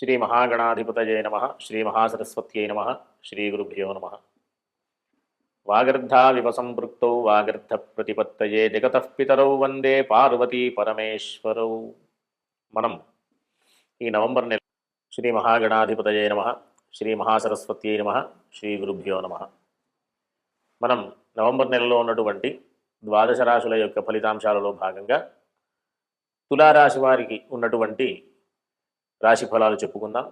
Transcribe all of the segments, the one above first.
శ్రీ మహాగణాధిపతయే నమః శ్రీ మహాసరస్వత్యై నమః శ్రీ గురుభ్యో నమః. వాగర్ధావివ సంపృక్తౌ వాగర్ధ ప్రతిపత్తయే జగతః పితరౌ వందే పార్వతీ పరమేశ్వరౌ. మనం ఈ నవంబర్ నెల శ్రీ మహాగణాధిపతయే నమః శ్రీ మహాసరస్వత్యై నమః శ్రీ గురుభ్యో నమః. మనం నవంబర్ నెలలో ఉన్నటువంటి ద్వాదశ రాశుల యొక్క ఫలితాంశాలలో భాగంగా తులారాశి వారికి ఉన్నటువంటి రాశి ఫలాలు చెప్పుకుందాం.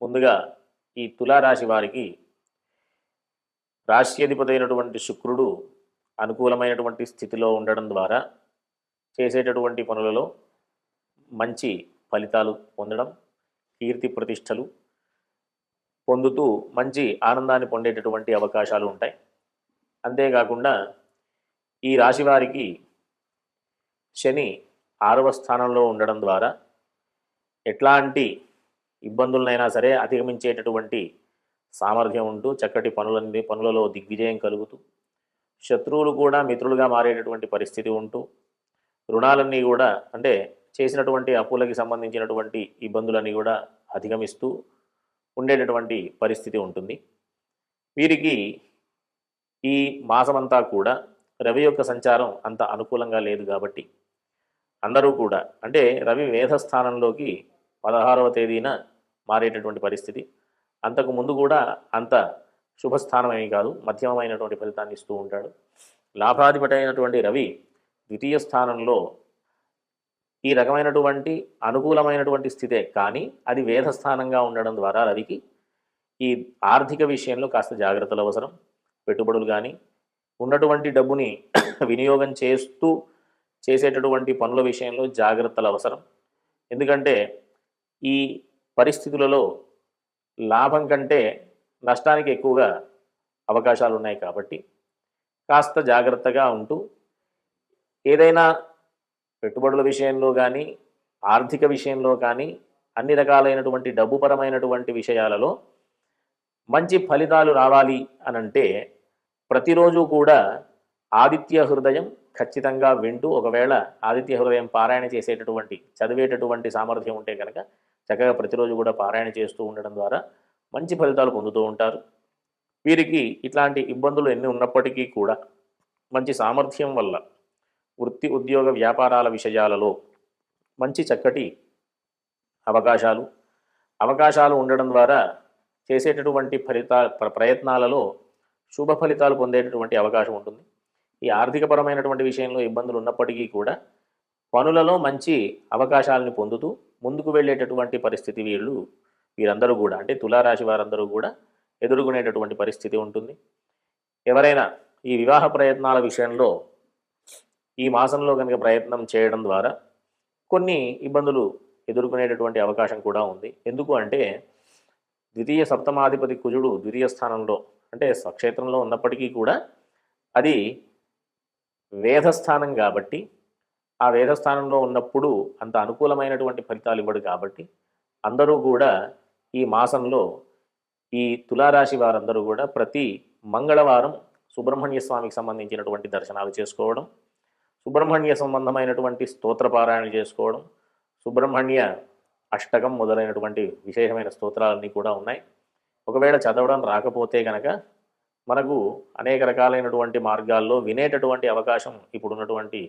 ముందుగా ఈ తులారాశి వారికి రాశ్యాధిపతి అయినటువంటి శుక్రుడు అనుకూలమైనటువంటి స్థితిలో ఉండడం ద్వారా చేసేటటువంటి పనులలో మంచి ఫలితాలు పొందడం, కీర్తి ప్రతిష్టలు పొందుతూ మంచి ఆనందాన్ని పొందేటటువంటి అవకాశాలు ఉంటాయి. అంతేకాకుండా ఈ రాశి వారికి శని 6వ స్థానంలో ఉండడం ద్వారా ఎట్లాంటి ఇబ్బందులనైనా సరే అధిగమించేటటువంటి సామర్థ్యం ఉంటూ చక్కటి పనులలో దిగ్విజయం కలుగుతూ శత్రువులు కూడా మిత్రులుగా మారేటటువంటి పరిస్థితి ఉంటూ రుణాలన్నీ కూడా అంటే చేసినటువంటి అప్పులకి సంబంధించినటువంటి ఇబ్బందులన్నీ కూడా అధిగమిస్తూ ఉండేటటువంటి పరిస్థితి ఉంటుంది. వీరికి ఈ మాసమంతా కూడా రవి యొక్క సంచారం అంత అనుకూలంగా లేదు కాబట్టి అందరూ కూడా అంటే రవి మేధస్థానంలోకి 16వ తేదీన మారేటటువంటి పరిస్థితి. అంతకు ముందు కూడా అంత శుభస్థానం ఏమీ కాదు, మధ్యమమైనటువంటి ఫలితాన్ని ఇస్తూ ఉంటాడు. లాభాధిపతి అయినటువంటి రవి ద్వితీయ స్థానంలో ఈ రకమైనటువంటి అనుకూలమైనటువంటి స్థితే, కానీ అది వేధస్థానంగా ఉండడం ద్వారా రవికి ఈ ఆర్థిక విషయంలో కాస్త జాగ్రత్తలు అవసరం. పెట్టుబడులు కానీ ఉన్నటువంటి డబ్బుని వినియోగం చేస్తూ చేసేటటువంటి పనుల విషయంలో జాగ్రత్తలు అవసరం. ఎందుకంటే ఈ పరిస్థితులలో లాభం కంటే నష్టానికి ఎక్కువగా అవకాశాలు ఉన్నాయి కాబట్టి కాస్త జాగ్రత్తగా ఉంటూ ఏదైనా పెట్టుబడుల విషయంలో కానీ ఆర్థిక విషయంలో కానీ అన్ని రకాలైనటువంటి డబ్బుపరమైనటువంటి విషయాలలో మంచి ఫలితాలు రావాలి అనంటే ప్రతిరోజు కూడా ఆదిత్య హృదయం ఖచ్చితంగా వింటూ, ఒకవేళ ఆదిత్య హృదయం పారాయణ చేసేటటువంటి చదివేటటువంటి సామర్థ్యం ఉంటే కనుక చక్కగా ప్రతిరోజు కూడా పారాయణ చేస్తూ ఉండడం ద్వారా మంచి ఫలితాలు పొందుతూ ఉంటారు. వీరికి ఇట్లాంటి ఇబ్బందులు ఎన్ని ఉన్నప్పటికీ కూడా మంచి సామర్థ్యం వల్ల వృత్తి ఉద్యోగ వ్యాపారాల విషయాలలో మంచి చక్కటి అవకాశాలు ఉండడం ద్వారా చేసేటటువంటి ప్రయత్నాలలో శుభ ఫలితాలు పొందేటటువంటి అవకాశం ఉంటుంది. ఈ ఆర్థికపరమైనటువంటి విషయంలో ఇబ్బందులు ఉన్నప్పటికీ కూడా పనులలో మంచి అవకాశాలను పొందుతూ ముందుకు వెళ్ళేటటువంటి పరిస్థితి వీరందరూ కూడా అంటే తులారాశి వారందరూ కూడా ఎదుర్కొనేటటువంటి పరిస్థితి ఉంటుంది. ఎవరైనా ఈ వివాహ ప్రయత్నాల విషయంలో ఈ మాసంలో కనుక ప్రయత్నం చేయడం ద్వారా కొన్ని ఇబ్బందులు ఎదుర్కొనేటటువంటి అవకాశం కూడా ఉంది. ఎందుకు అంటే ద్వితీయ సప్తమాధిపతి కుజుడు ద్వితీయ స్థానంలో అంటే స్వక్షేత్రంలో ఉన్నప్పటికీ కూడా అది వేధస్థానం కాబట్టి ఆ వేధస్థానంలో ఉన్నప్పుడు అంత అనుకూలమైనటువంటి ఫలితాలు ఇవ్వడు కాబట్టి అందరూ కూడా ఈ మాసంలో ఈ తులారాశి వారందరూ కూడా ప్రతి మంగళవారం సుబ్రహ్మణ్య స్వామికి సంబంధించినటువంటి దర్శనాలు చేసుకోవడం, సుబ్రహ్మణ్య సంబంధమైనటువంటి స్తోత్రపారాయణ చేసుకోవడం, సుబ్రహ్మణ్య అష్టకం మొదలైనటువంటి విశేషమైన స్తోత్రాలన్నీ కూడా ఉన్నాయి. ఒకవేళ చదవడం రాకపోతే కనుక మనకు అనేక రకాలైనటువంటి మార్గాల్లో వినేటటువంటి అవకాశం ఇప్పుడున్నటువంటి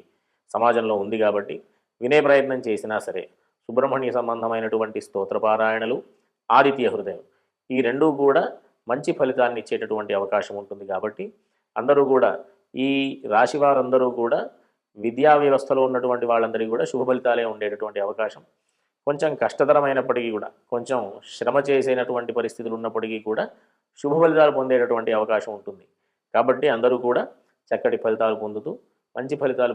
సమాజంలో ఉంది కాబట్టి వినే ప్రయత్నం చేసినా సరే సుబ్రహ్మణ్య సంబంధమైనటువంటి స్తోత్రపారాయణలు, ఆదిత్య హృదయం ఈ రెండూ కూడా మంచి ఫలితాన్ని ఇచ్చేటటువంటి అవకాశం ఉంటుంది. కాబట్టి అందరూ కూడా ఈ రాశి వారందరూ కూడా విద్యా వ్యవస్థలో ఉన్నటువంటి వాళ్ళందరికీ కూడా శుభ ఫలితాలే ఉండేటటువంటి అవకాశం. కొంచెం కష్టతరమైనప్పటికీ కూడా కొంచెం శ్రమ చేసేటటువంటి పరిస్థితులు ఉన్నప్పటికీ కూడా శుభ ఫలితాలు పొందేటటువంటి అవకాశం ఉంటుంది. కాబట్టి అందరూ కూడా చక్కటి ఫలితాలు పొందుతూ మంచి ఫలితాలు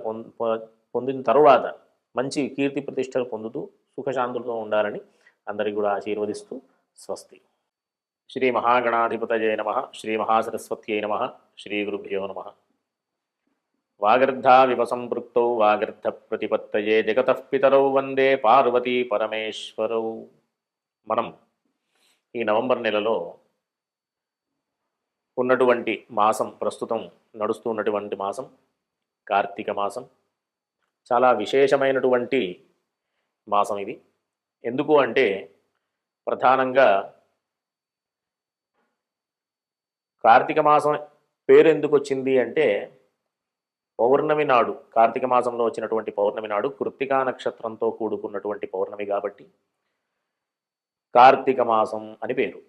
పొందిన తరువాత మంచి కీర్తి ప్రతిష్టలు పొందుతూ సుఖశాంతులతో ఉండాలని అందరికీ కూడా ఆశీర్వదిస్తూ స్వస్తి. శ్రీ మహాగణాధిపతయే నమః శ్రీ మహాసరస్వత్యై నమః శ్రీ గురుభ్యో నమః. వాగర్ధావివ సంపృక్తౌ వాగర్ధ ప్రతిపత్తయే జగతః పితరౌ వందే పార్వతీ పరమేశ్వరౌ. మనం ఈ నవంబర్ నెలలో ఉన్నటువంటి మాసం, ప్రస్తుతం నడుస్తూ ఉన్నటువంటి మాసం కార్తీక మాసం. చాలా విశేషమైనటువంటి మాసం ఇది. ఎందుకు అంటే ప్రధానంగా కార్తీక మాసం పేరు ఎందుకు వచ్చింది అంటే పౌర్ణమి నాడు, కార్తీక మాసంలో వచ్చినటువంటి పౌర్ణమి నాడు కృత్తికా నక్షత్రంతో కూడుకున్నటువంటి పౌర్ణమి కాబట్టి కార్తీక మాసం అని పేరు.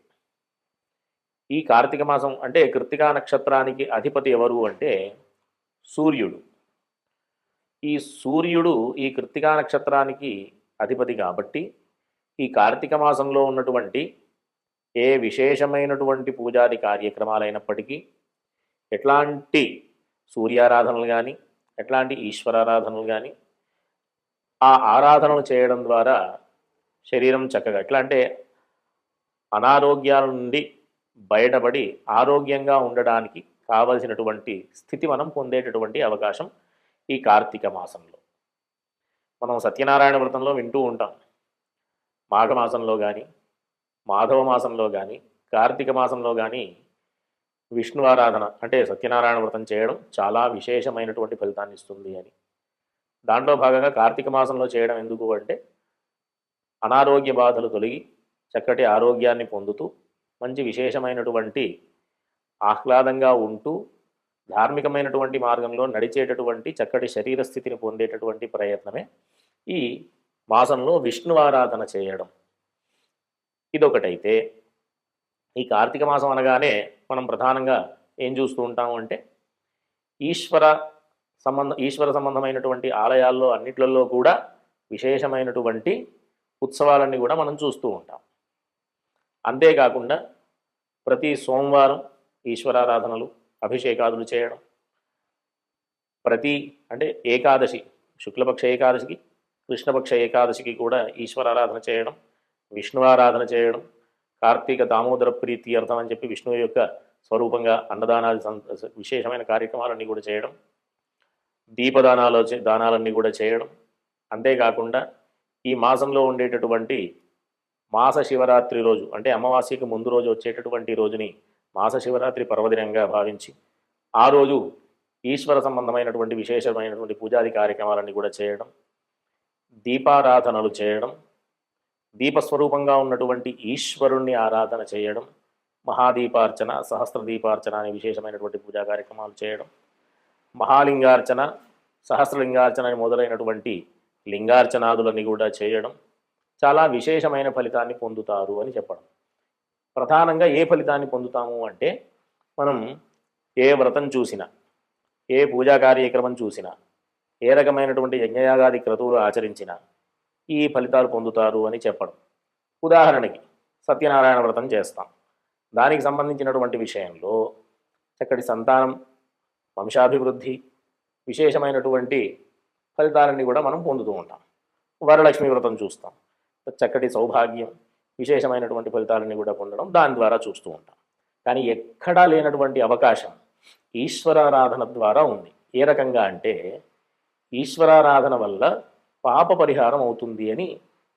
ఈ కార్తీక మాసం అంటే కృత్తికా నక్షత్రానికి అధిపతి ఎవరు అంటే సూర్యుడు. ఈ సూర్యుడు ఈ కృత్తికా నక్షత్రానికి అధిపతి కాబట్టి ఈ కార్తీక మాసంలో ఉన్నటువంటి ఏ విశేషమైనటువంటి పూజాది కార్యక్రమాలైనప్పటికీ, ఎట్లాంటి సూర్యారాధనలు కానీ, ఎట్లాంటి ఈశ్వరారాధనలు కానీ, ఆ ఆరాధనలు చేయడం ద్వారా శరీరం చక్కగా ఎట్లా అంటే అనారోగ్యాల నుండి బయటపడి ఆరోగ్యంగా ఉండడానికి కావలసినటువంటి స్థితి మనం పొందేటటువంటి అవకాశం ఈ కార్తీక మాసంలో. మనం సత్యనారాయణ వ్రతంలో వింటూ ఉంటాం, మాఘమాసంలో కానీ, మాధవ మాసంలో కానీ, కార్తీక మాసంలో కానీ విష్ణు ఆరాధన అంటే సత్యనారాయణ వ్రతం చేయడం చాలా విశేషమైనటువంటి ఫలితాన్ని ఇస్తుంది అని. దాంట్లో భాగంగా కార్తీక మాసంలో చేయడం ఎందుకు అంటే అనారోగ్య బాధలు తొలగి చక్కటి ఆరోగ్యాన్ని పొందుతూ మంచి విశేషమైనటువంటి ఆహ్లాదంగా ఉంటూ ధార్మికమైనటువంటి మార్గంలో నడిచేటటువంటి చక్కటి శరీర స్థితిని పొందేటటువంటి ప్రయత్నమే ఈ మాసంలో విష్ణు ఆరాధన చేయడం. ఇదొకటైతే ఈ కార్తీక మాసం అనగానే మనం ప్రధానంగా ఏం చూస్తూ ఉంటాము అంటే ఈశ్వర సంబంధమైనటువంటి ఆలయాల్లో అన్నిట్లలో కూడా విశేషమైనటువంటి ఉత్సవాలన్నీ కూడా మనం చూస్తూ ఉంటాం. అంతేకాకుండా ప్రతి సోమవారం ఈశ్వరారాధనలు, అభిషేకాదులు చేయడం, ప్రతి అంటే ఏకాదశి, శుక్లపక్ష ఏకాదశికి, కృష్ణపక్ష ఏకాదశికి కూడా ఈశ్వరారాధన చేయడం, విష్ణు ఆరాధన చేయడం, కార్తీక దామోదర ప్రీతి అర్థం అని చెప్పి విష్ణువు యొక్క స్వరూపంగా అన్నదానాది విశేషమైన కార్యక్రమాలన్నీ కూడా చేయడం, దానాలన్నీ కూడా చేయడం. అంతేకాకుండా ఈ మాసంలో ఉండేటటువంటి మాస శివరాత్రి రోజు అంటే అమావాస్యకి ముందు రోజు వచ్చేటటువంటి రోజుని మాస శివరాత్రి పర్వదినంగా భావించి ఆ రోజు ఈశ్వర సంబంధమైనటువంటి విశేషమైనటువంటి పూజాది కార్యక్రమాలన్నీ కూడా చేయడం, దీపారాధనలు చేయడం, దీపస్వరూపంగా ఉన్నటువంటి ఈశ్వరుణ్ణి ఆరాధన చేయడం, మహాదీపార్చన, సహస్ర దీపార్చన అనే విశేషమైనటువంటి పూజా కార్యక్రమాలు చేయడం, మహాలింగార్చన, సహస్రలింగార్చన అని మొదలైనటువంటి లింగార్చనాదులన్నీ కూడా చేయడం చాలా విశేషమైన ఫలితాన్ని పొందుతారు అని చెప్పడం. ప్రధానంగా ఏ ఫలితాన్ని పొందుతాము అంటే మనం ఏ వ్రతం చూసినా, ఏ పూజా కార్యక్రమం చూసినా, ఏ రకమైనటువంటి యజ్ఞయాగాది క్రతువులు ఆచరించినా ఈ ఫలితాలు పొందుతారు అని చెప్పడం. ఉదాహరణకి సత్యనారాయణ వ్రతం చేస్తాం, దానికి సంబంధించినటువంటి విషయంలో చక్కటి సంతానం, వంశాభివృద్ధి, విశేషమైనటువంటి ఫలితాలన్నీ కూడా మనం పొందుతూ ఉంటాం. వరలక్ష్మి వ్రతం చూస్తాం, చక్కటి సౌభాగ్యం, విశేషమైనటువంటి ఫలితాలన్నీ కూడా పొందడం దాని ద్వారా చూస్తూ ఉంటాం. కానీ ఎక్కడా లేనటువంటి అవకాశం ఈశ్వరారాధన ద్వారా ఉంది. ఏ రకంగా అంటే ఈశ్వరారాధన వల్ల పాప పరిహారం అవుతుంది అని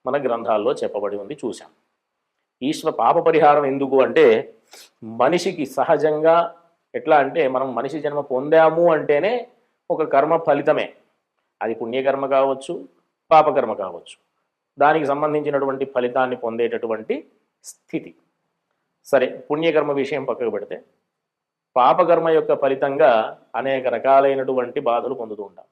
మన గ్రంథాల్లో చెప్పబడి ఉంది, చూసాం. పాప పరిహారం ఎందుకు అంటే మనిషికి సహజంగా ఎట్లా అంటే మనం మనిషి జన్మ పొందాము అంటేనే ఒక కర్మ ఫలితమే, అది పుణ్యకర్మ కావచ్చు, పాపకర్మ కావచ్చు, దానికి సంబంధించినటువంటి ఫలితాన్ని పొందేటటువంటి స్థితి. సరే, పుణ్యకర్మ విషయం పక్కకు పెడితే పాపకర్మ యొక్క ఫలితంగా అనేక రకాలైనటువంటి బాధలు పొందుతూ ఉంటాం.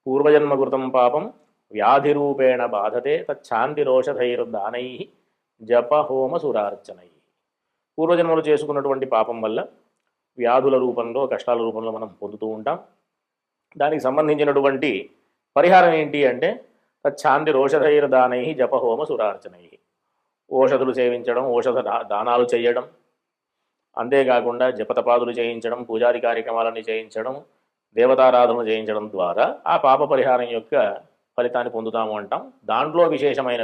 పూర్వజన్మకృతం పాపం వ్యాధి రూపేణ బాధతే తచ్ఛాంతిరోషధైర్దానై జప హోమ సురార్చనై. పూర్వజన్మలు చేసుకున్నటువంటి పాపం వల్ల వ్యాధుల రూపంలో, కష్టాల రూపంలో మనం పొందుతూ ఉంటాం. దానికి సంబంధించినటువంటి పరిహారం ఏంటి అంటే తచ్ఛాంతిరోషధైర్దానై జప హోమ సురార్చనై. ఓషధులు సేవించడం, ఔషధ దానాలు చేయడం, అంతేకాకుండా జపతపాదులు చేయించడం, పూజారి కార్యక్రమాలన్నీ చేయించడం, దేవతారాధనలు చేయించడం ద్వారా ఆ పాప పరిహారం యొక్క ఫలితాన్ని పొందుతాము అంటాం. దాంట్లో విశేషమైన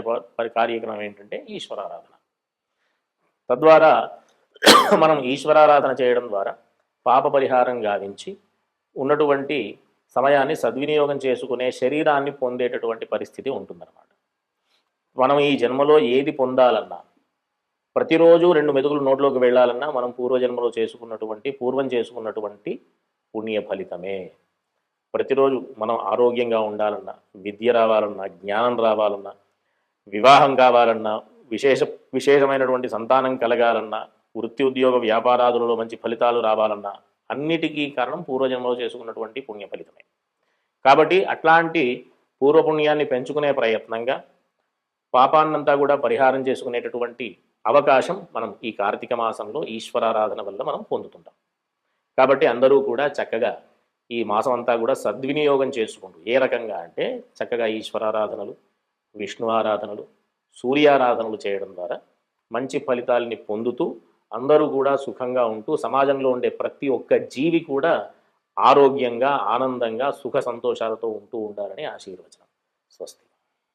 కార్యక్రమం ఏంటంటే ఈశ్వరారాధన. తద్వారా మనం ఈశ్వరారాధన చేయడం ద్వారా పాప పరిహారం గావించి ఉన్నటువంటి సమయాన్ని సద్వినియోగం చేసుకునే శరీరాన్ని పొందేటటువంటి పరిస్థితి ఉంటుందన్నమాట. మనం ఈ జన్మలో ఏది పొందాలన్నా, ప్రతిరోజు 2 మెతుకులు నోట్లోకి వెళ్ళాలన్నా మనం పూర్వం చేసుకున్నటువంటి పుణ్య ఫలితమే. ప్రతిరోజు మనం ఆరోగ్యంగా ఉండాలన్నా, విద్య రావాలన్నా, జ్ఞానం రావాలన్నా, వివాహం కావాలన్నా, విశేష విశేషమైనటువంటి సంతానం కలగాలన్నా, వృత్తి ఉద్యోగ వ్యాపారాదులలో మంచి ఫలితాలు రావాలన్నా అన్నిటికీ కారణం పూర్వజన్మలో చేసుకున్నటువంటి పుణ్య ఫలితమే. కాబట్టి అట్లాంటి పూర్వపుణ్యాన్ని పెంచుకునే ప్రయత్నంగా పాపాన్నంతా కూడా పరిహారం చేసుకునేటటువంటి అవకాశం మనం ఈ కార్తీక మాసంలో ఈశ్వరారాధన వల్ల మనం పొందుతుంటాం. కాబట్టి అందరూ కూడా చక్కగా ఈ మాసం అంతా కూడా సద్వినియోగం చేసుకుంటూ, ఏ రకంగా అంటే చక్కగా ఈశ్వరారాధనలు, విష్ణు ఆరాధనలు, సూర్యారాధనలు చేయడం ద్వారా మంచి ఫలితాలని పొందుతూ అందరూ కూడా సుఖంగా ఉంటూ సమాజంలో ఉండే ప్రతి ఒక్క జీవి కూడా ఆరోగ్యంగా, ఆనందంగా, సుఖ సంతోషాలతో ఉంటూ ఉండాలని ఆశీర్వచనం. స్వస్తి.